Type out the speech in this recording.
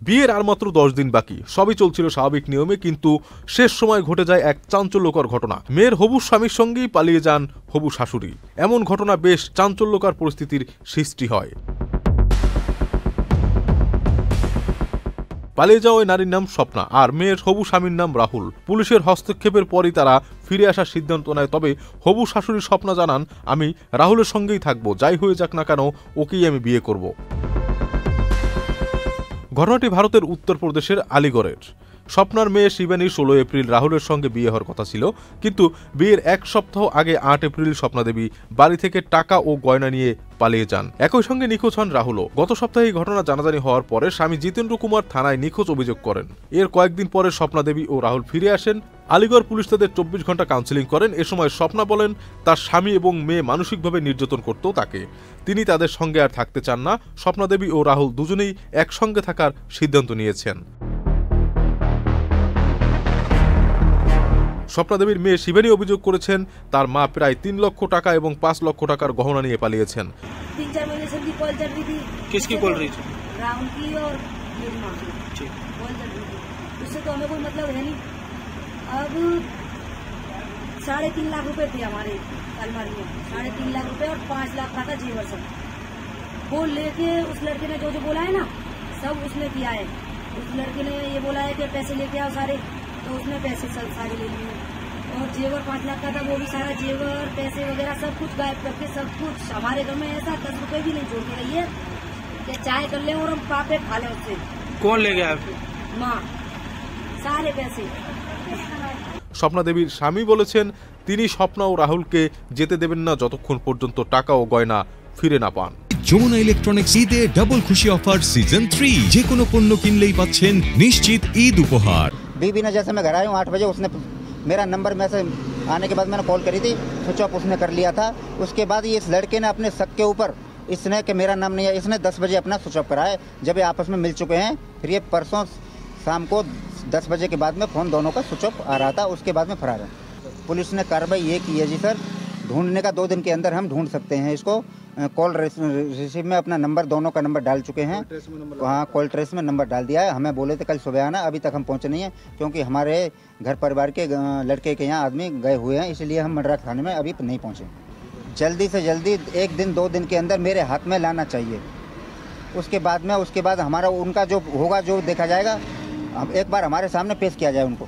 বিয়ের আর মাত্র 10 দিন বাকি, সবই চলছিল স্বাভাবিক নিয়মে, কিন্তু শেষ সময় ঘটে যায় এক চাঞ্চল্যকর ঘটনা। মেয়ের হবু স্বামীর সঙ্গেই পালিয়ে যান হবু শাশুড়ি। এমন ঘটনা বেশ চাঞ্চল্যকর পরিস্থিতির সৃষ্টি হয়। পালিয়ে যাওয়া ওই নারীর নাম স্বপ্না, আর মেয়ের হবু স্বামীর নাম রাহুল। পুলিশের হস্তক্ষেপের পরই তারা ফিরে আসার সিদ্ধান্ত নেয়। তবে হবু শাশুড়ি স্বপ্না জানান, আমি রাহুলের সঙ্গেই থাকবো, যাই হয়ে যাক না কেন ওকেই আমি বিয়ে করব। ঘটনাটি ভারতের উত্তরপ্রদেশের আলিগড়ের। স্বপ্নার মেয়ে শিবানী 16 এপ্রিল রাহুলের সঙ্গে বিয়ে হওয়ার কথা ছিল, কিন্তু বিয়ের এক সপ্তাহ আগে 8 এপ্রিল স্বপ্না দেবী বাড়ি থেকে টাকা ও গয়না নিয়ে পালিয়ে যান। একই সঙ্গে নিখোঁজ হন রাহুলও। গত সপ্তাহে এই ঘটনা জানাজানি হওয়ার পরে স্বামী জিতেন্দ্র কুমার থানায় নিখোঁজ অভিযোগ করেন। এর কয়েকদিন পরে স্বপ্না দেবী ও রাহুল ফিরে আসেন। আলিগড় পুলিশ তাদের 24 ঘন্টা কাউন্সেলিং করেন। এ সময় স্বপ্না বলেন, তার স্বামী এবং মেয়ে মানসিকভাবে নির্যাতন করত তাকে। তিনি তাদের সঙ্গে আর থাকতে চান না। স্বপ্না দেবী ও রাহুল দুজনেই একসঙ্গে থাকার সিদ্ধান্ত নিয়েছেন। স্বপ্না দেবীর মেয়ে শিবানী অভিযোগ করেছেন, তার মা প্রায় 3 লক্ষ টাকা এবং 5 লক্ষ টাকার গহনা নিয়ে পালিয়েছেন। 3-4 महीने से कॉल चल रही थी। किसकी कॉल रही थी? राहुल की और मेरी माँ की कॉल चल रही थी। उससे तो हमें कोई मतलब है नहीं। अब 3.5 लाख रुपए थे हमारे अलमारी में, 3.5 लाख रुपए और 5 लाख का था जेवर सब। वो लेके उस लड़के ने जो जो बोला है ना, सब उसने किया है। उस लड़के ने ये बोला है कि पैसे लेके आओ सारे, तो उसने पैसे सारे ले लिए। और जेवर 5 लाख का था, वो भी सारा जेवर पैसे वगैरह सब कुछ गायब करके, सब कुछ हमारे घर में ऐसा 10 रुपए भी नहीं छोड़ के रही है कि चाय कर ले और हम पापे खा लें उससे। कौन ले गया? माँ, सारे पैसे। স্বপ্না দেবীর স্বামী বলেছেন, তিনি স্বপ্না ও রাহুলকে যেতে দেবেন না যতক্ষণ পর্যন্ত টাকা ও গয়না ফিরে না পান। যমুনা ইলেকট্রনিক্স ঈদে ডাবল খুশি অফার সিজন 3, যে কোনো পণ্য কিনলেই পাচ্ছেন নিশ্চিত ঈদ উপহার। बीबी ने जैसे मैं घर आया हूँ 8 बजे, उसने मेरा नंबर में से आने के बाद मैंने कॉल करी थी, स्विच ऑफ उसने कर लिया था। उसके बाद ये इस लड़के ने अपने शक के ऊपर इसने कि मेरा नाम नहीं है, इसने 10 बजे अपना स्विच ऑफ कराया। जब ये आपस में मिल चुके हैं, फिर ये परसों शाम को 10 बजे के बाद में फ़ोन दोनों का स्विच ऑफ आ रहा था। उसके बाद में फरार है। पुलिस ने कार्रवाई ये की है जी सर, ढूंढने का 2 दिन के अंदर हम ढूंढ सकते हैं इसको। कॉल रिसीव में अपना नंबर, दोनों का नंबर डाल चुके हैं। वहाँ कॉल ट्रेस में नंबर डाल दिया है। हमें बोले थे कल सुबह आना, अभी तक हम पहुँचे नहीं हैं, क्योंकि हमारे घर परिवार के लड़के के यहाँ आदमी गए हुए हैं, इसलिए हम मंडरा थाने में अभी नहीं पहुँचे। जल्दी से जल्दी 1 दिन 2 दिन के अंदर मेरे हाथ में लाना चाहिए। उसके बाद हमारा उनका जो होगा, जो देखा जाएगा, एक बार हमारे सामने पेश किया जाए उनको।